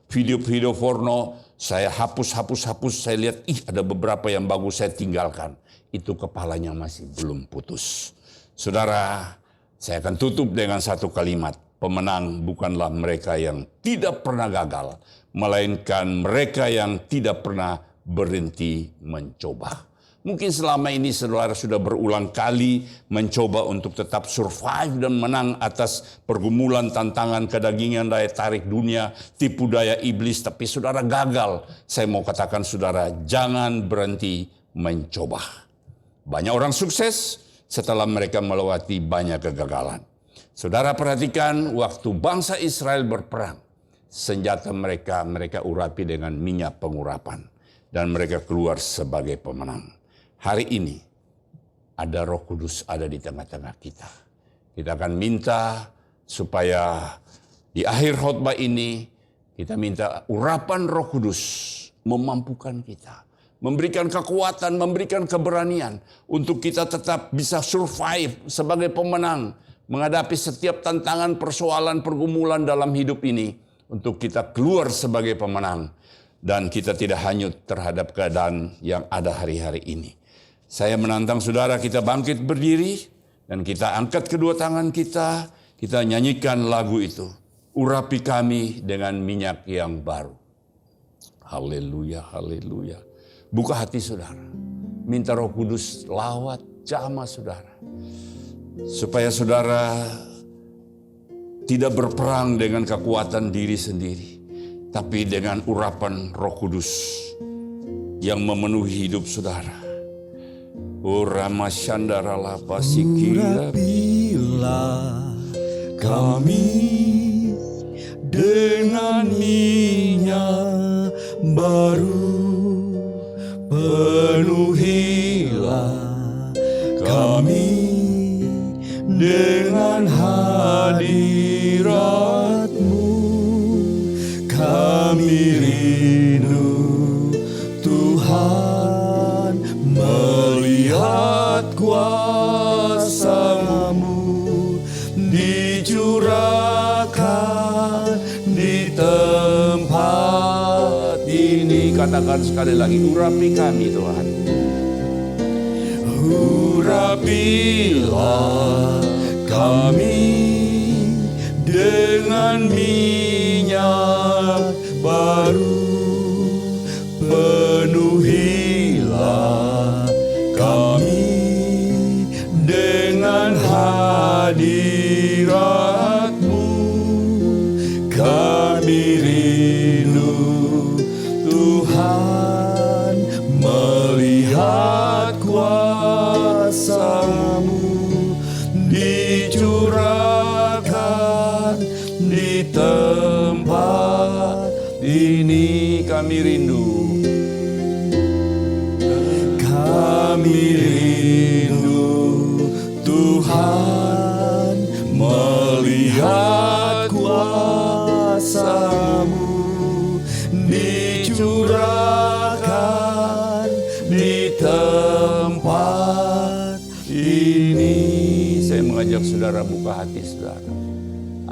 video-video porno, saya hapus, saya lihat, ada beberapa yang bagus saya tinggalkan. Itu kepalanya masih belum putus. Saudara, saya akan tutup dengan satu kalimat. Pemenang bukanlah mereka yang tidak pernah gagal, melainkan mereka yang tidak pernah berhenti mencoba. Mungkin selama ini saudara sudah berulang kali mencoba untuk tetap survive dan menang atas pergumulan, tantangan, kedagingan, daya tarik dunia, tipu daya iblis. Tapi saudara gagal. Saya mau katakan saudara, jangan berhenti mencoba. Banyak orang sukses setelah mereka melewati banyak kegagalan. Saudara perhatikan waktu bangsa Israel berperang. Senjata mereka urapi dengan minyak pengurapan. Dan mereka keluar sebagai pemenang. Hari ini ada Roh Kudus ada di tengah-tengah kita. Kita akan minta supaya di akhir khotbah ini kita minta urapan Roh Kudus memampukan kita. Memberikan kekuatan, memberikan keberanian untuk kita tetap bisa survive sebagai pemenang. Menghadapi setiap tantangan, persoalan, pergumulan dalam hidup ini. Untuk kita keluar sebagai pemenang. Dan kita tidak hanyut terhadap keadaan yang ada hari-hari ini. Saya menantang saudara kita bangkit berdiri dan kita angkat kedua tangan kita nyanyikan lagu itu. Urapi kami dengan minyak yang baru. Haleluya, haleluya. Buka hati saudara. Minta Roh Kudus lawat jamah saudara. Supaya saudara tidak berperang dengan kekuatan diri sendiri. Tapi dengan urapan Roh Kudus yang memenuhi hidup saudara. Urapilah kami dengan minyak baru, penuhilah kami dengan hadirat-Mu, kami rindu Tuhan melihat kuasa-Mu dicurahkan di tempat ini. Katakan sekali lagi, urapi kami Tuhan. Urapilah kami dengan minyak baru, penuhilah kami dengan hadirat-Mu, kami rindu Tuhan melihat kuasa-Mu dicurahkan di tempat ini. Kami rindu, kami rindu Tuhan melihat kuasa-Mu dicurahkan di tempat ini. Saya mengajak saudara buka hati saudara.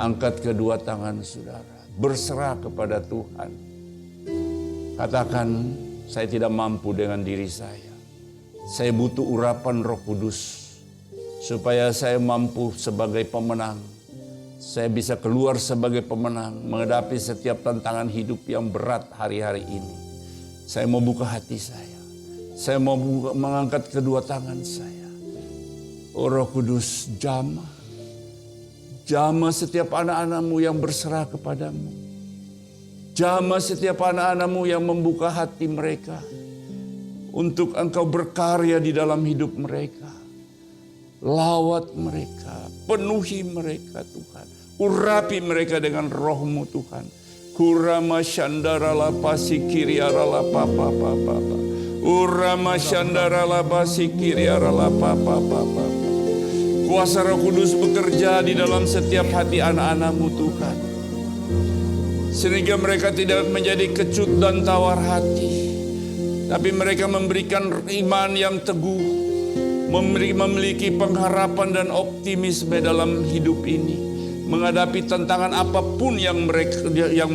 Angkat kedua tangan saudara. Berserah kepada Tuhan. Katakan, saya tidak mampu dengan diri saya. Saya butuh urapan Roh Kudus. Supaya saya mampu sebagai pemenang. Saya bisa keluar sebagai pemenang. Menghadapi setiap tantangan hidup yang berat hari-hari ini. Saya mau buka hati saya. Saya mau mengangkat kedua tangan saya. Oh Roh Kudus, jamah. Jamah setiap anak-anak-Mu yang berserah kepadamu. Jamah setiap anak-anak-Mu yang membuka hati mereka. Untuk Engkau berkarya di dalam hidup mereka. Lawat mereka. Penuhi mereka Tuhan. Urapi mereka dengan Roh-Mu Tuhan. Kurama syandara lapasi kiriara lapa papa papa. Urama syandara lapasi kiriara lapa papa papa. Kuasa Roh Kudus bekerja di dalam setiap hati anak-anak-Mu Tuhan. Sehingga mereka tidak menjadi kecut dan tawar hati. Tapi mereka memberikan iman yang teguh. Memiliki pengharapan dan optimisme dalam hidup ini. Menghadapi tantangan apapun yang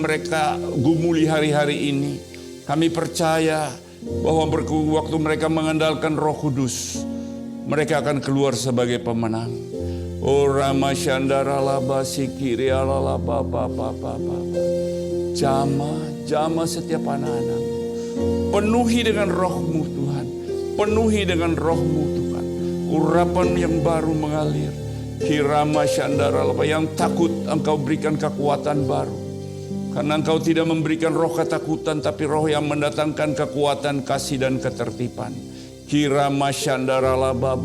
mereka gumuli hari-hari ini. Kami percaya bahwa waktu mereka mengandalkan Roh Kudus. Mereka akan keluar sebagai pemenang. Oh Rama Syandara Labasi Kiri Alala Papa Papa Papa. Jamah setiap anak-anak. Penuhi dengan Roh-Mu Tuhan. penuhi dengan roh-Mu Tuhan. Urapan yang baru mengalir. Kirama Shandaralaba, yang takut Engkau berikan kekuatan baru. Karena Engkau tidak memberikan roh ketakutan, tapi roh yang mendatangkan kekuatan, kasih, dan ketertiban. Kirama Shandaralaba,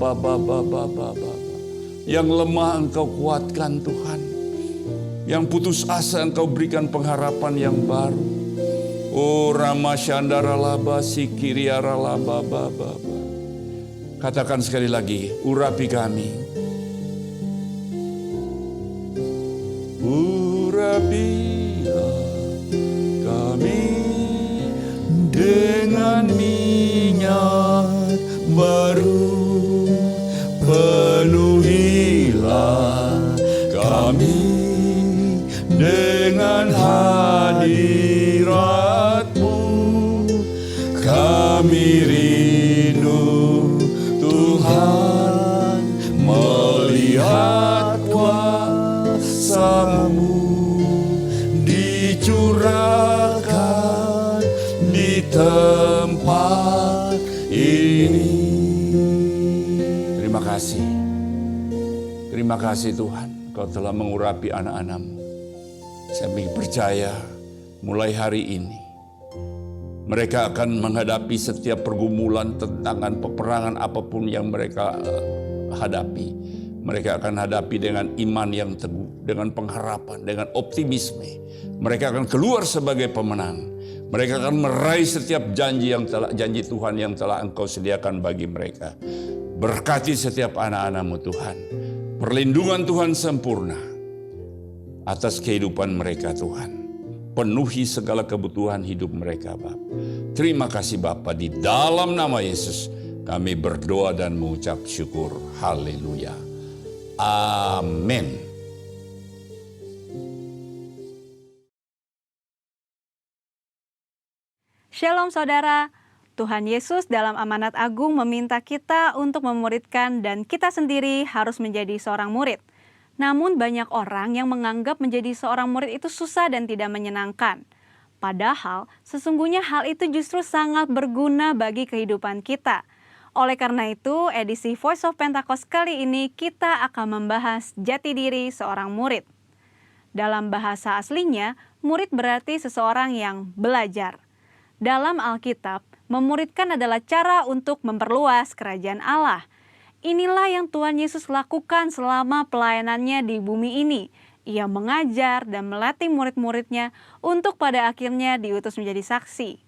yang lemah Engkau kuatkan Tuhan. Yang putus asa Engkau berikan pengharapan yang baru. Oh Rama Shandaralaba, Sikiriaralaba, Katakan sekali lagi, urapi kami. Urapilah kami dengan minyak baru, penuhilah kami dengan hadirat-Mu. Kami rindu Tuhan melihat kuasa-Mu dicurahkan di tempat ini. Terima kasih. Terima kasih Tuhan, Kau telah mengurapi anak-anak-Mu. Saya percaya mulai hari ini mereka akan menghadapi setiap pergumulan, tentangan, peperangan apapun yang mereka hadapi. Mereka akan hadapi dengan iman yang teguh, dengan pengharapan, dengan optimisme. Mereka akan keluar sebagai pemenang. Mereka akan meraih setiap janji Tuhan yang telah Engkau sediakan bagi mereka. Berkati setiap anak-anak-Mu Tuhan. Perlindungan Tuhan sempurna atas kehidupan mereka Tuhan. Penuhi segala kebutuhan hidup mereka Bapa. Terima kasih Bapa, di dalam nama Yesus kami berdoa dan mengucap syukur. Haleluya. Amin. Shalom saudara, Tuhan Yesus dalam amanat agung meminta kita untuk memuridkan dan kita sendiri harus menjadi seorang murid. Namun banyak orang yang menganggap menjadi seorang murid itu susah dan tidak menyenangkan. Padahal sesungguhnya hal itu justru sangat berguna bagi kehidupan kita. Oleh karena itu, edisi Voice of Pentecost kali ini kita akan membahas jati diri seorang murid. Dalam bahasa aslinya, murid berarti seseorang yang belajar. Dalam Alkitab, memuridkan adalah cara untuk memperluas kerajaan Allah. Inilah yang Tuhan Yesus lakukan selama pelayanannya di bumi ini. Ia mengajar dan melatih murid-muridnya untuk pada akhirnya diutus menjadi saksi.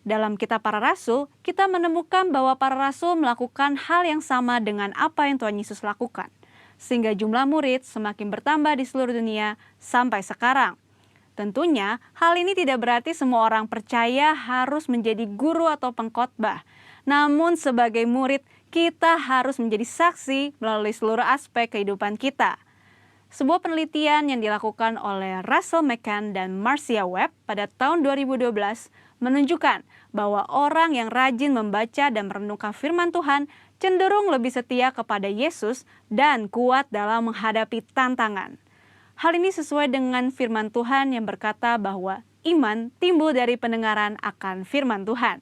Dalam kitab para rasul, kita menemukan bahwa para rasul melakukan hal yang sama dengan apa yang Tuhan Yesus lakukan. Sehingga jumlah murid semakin bertambah di seluruh dunia sampai sekarang. Tentunya, hal ini tidak berarti semua orang percaya harus menjadi guru atau pengkhotbah. Namun sebagai murid, kita harus menjadi saksi melalui seluruh aspek kehidupan kita. Sebuah penelitian yang dilakukan oleh Russell McCann dan Marcia Webb pada tahun 2012 menunjukkan bahwa orang yang rajin membaca dan merenungkan firman Tuhan cenderung lebih setia kepada Yesus dan kuat dalam menghadapi tantangan. Hal ini sesuai dengan firman Tuhan yang berkata bahwa iman timbul dari pendengaran akan firman Tuhan.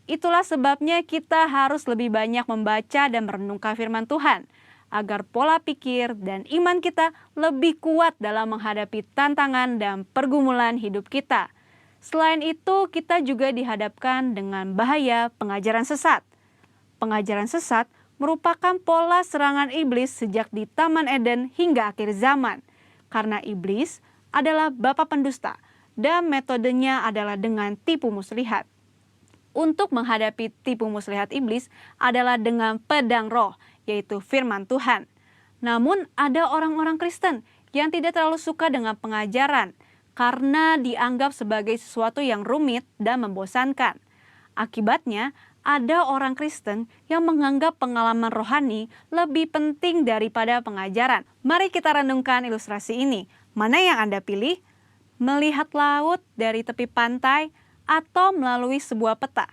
Itulah sebabnya kita harus lebih banyak membaca dan merenungkan firman Tuhan, agar pola pikir dan iman kita lebih kuat dalam menghadapi tantangan dan pergumulan hidup kita. Selain itu, kita juga dihadapkan dengan bahaya pengajaran sesat. Pengajaran sesat merupakan pola serangan iblis sejak di Taman Eden hingga akhir zaman. Karena iblis adalah bapa pendusta dan metodenya adalah dengan tipu muslihat. Untuk menghadapi tipu muslihat iblis adalah dengan pedang roh, yaitu firman Tuhan. Namun ada orang-orang Kristen yang tidak terlalu suka dengan pengajaran karena dianggap sebagai sesuatu yang rumit dan membosankan. Akibatnya, ada orang Kristen yang menganggap pengalaman rohani lebih penting daripada pengajaran. Mari kita renungkan ilustrasi ini. Mana yang Anda pilih? Melihat laut dari tepi pantai atau melalui sebuah peta?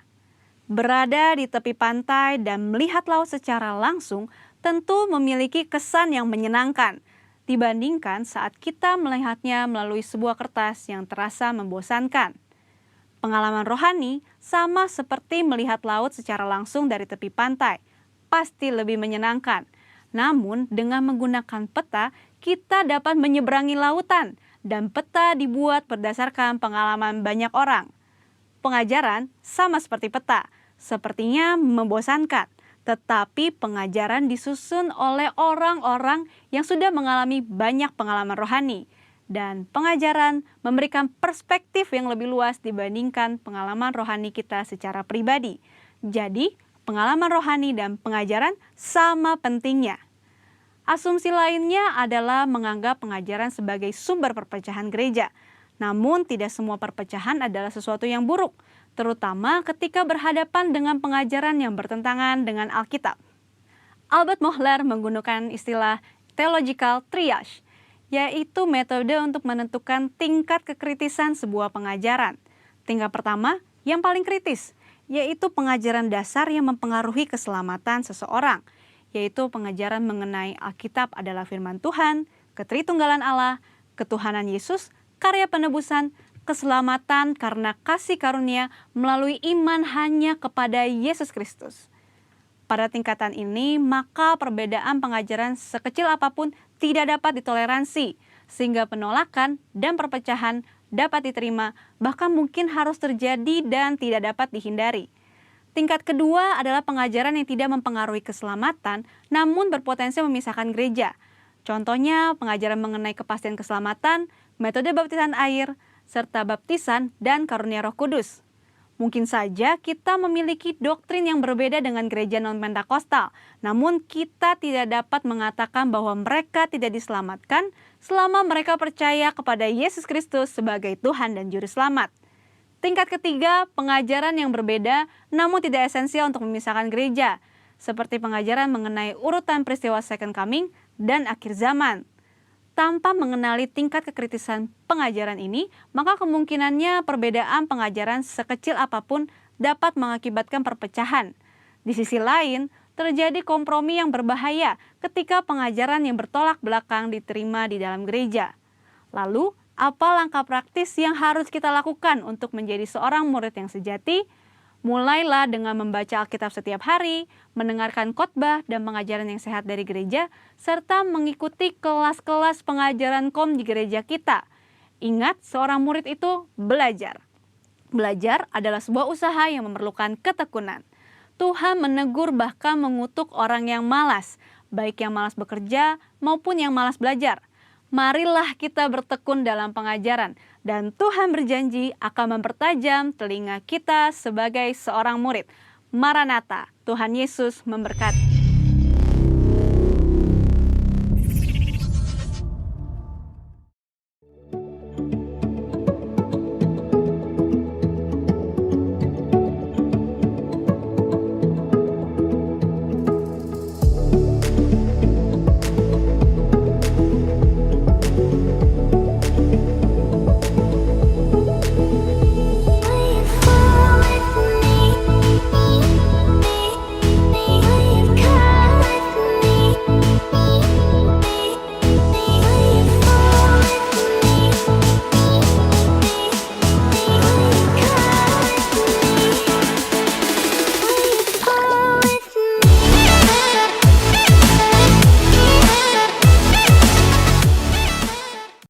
Berada di tepi pantai dan melihat laut secara langsung tentu memiliki kesan yang menyenangkan dibandingkan saat kita melihatnya melalui sebuah kertas yang terasa membosankan. Pengalaman rohani sama seperti melihat laut secara langsung dari tepi pantai, pasti lebih menyenangkan. Namun dengan menggunakan peta, kita dapat menyeberangi lautan, dan peta dibuat berdasarkan pengalaman banyak orang. Pengajaran sama seperti peta, sepertinya membosankan, tetapi pengajaran disusun oleh orang-orang yang sudah mengalami banyak pengalaman rohani. Dan pengajaran memberikan perspektif yang lebih luas dibandingkan pengalaman rohani kita secara pribadi. Jadi, pengalaman rohani dan pengajaran sama pentingnya. Asumsi lainnya adalah menganggap pengajaran sebagai sumber perpecahan gereja. Namun, tidak semua perpecahan adalah sesuatu yang buruk, terutama ketika berhadapan dengan pengajaran yang bertentangan dengan Alkitab. Albert Mohler menggunakan istilah theological triage, yaitu metode untuk menentukan tingkat kekritisan sebuah pengajaran. Tingkat pertama, yang paling kritis, yaitu pengajaran dasar yang mempengaruhi keselamatan seseorang, yaitu pengajaran mengenai Alkitab adalah firman Tuhan, ketritunggalan Allah, ketuhanan Yesus, karya penebusan, keselamatan karena kasih karunia melalui iman hanya kepada Yesus Kristus. Pada tingkatan ini, maka perbedaan pengajaran sekecil apapun tidak dapat ditoleransi, sehingga penolakan dan perpecahan dapat diterima, bahkan mungkin harus terjadi dan tidak dapat dihindari. Tingkat kedua adalah pengajaran yang tidak mempengaruhi keselamatan, namun berpotensi memisahkan gereja. Contohnya, pengajaran mengenai kepastian keselamatan, metode baptisan air, serta baptisan dan karunia Roh Kudus. Mungkin saja kita memiliki doktrin yang berbeda dengan gereja non-Pentakosta, namun kita tidak dapat mengatakan bahwa mereka tidak diselamatkan selama mereka percaya kepada Yesus Kristus sebagai Tuhan dan Juru Selamat. Tingkat ketiga, pengajaran yang berbeda namun tidak esensial untuk memisahkan gereja, seperti pengajaran mengenai urutan peristiwa Second Coming dan akhir zaman. Tanpa mengenali tingkat kekritisan pengajaran ini, maka kemungkinannya perbedaan pengajaran sekecil apapun dapat mengakibatkan perpecahan. Di sisi lain, terjadi kompromi yang berbahaya ketika pengajaran yang bertolak belakang diterima di dalam gereja. Lalu, apa langkah praktis yang harus kita lakukan untuk menjadi seorang murid yang sejati? Mulailah dengan membaca Alkitab setiap hari, mendengarkan khotbah dan pengajaran yang sehat dari gereja, serta mengikuti kelas-kelas pengajaran KOM di gereja kita. Ingat, seorang murid itu belajar. Belajar adalah sebuah usaha yang memerlukan ketekunan. Tuhan menegur bahkan mengutuk orang yang malas, baik yang malas bekerja maupun yang malas belajar. Marilah kita bertekun dalam pengajaran, dan Tuhan berjanji akan mempertajam telinga kita sebagai seorang murid. Maranatha, Tuhan Yesus memberkati.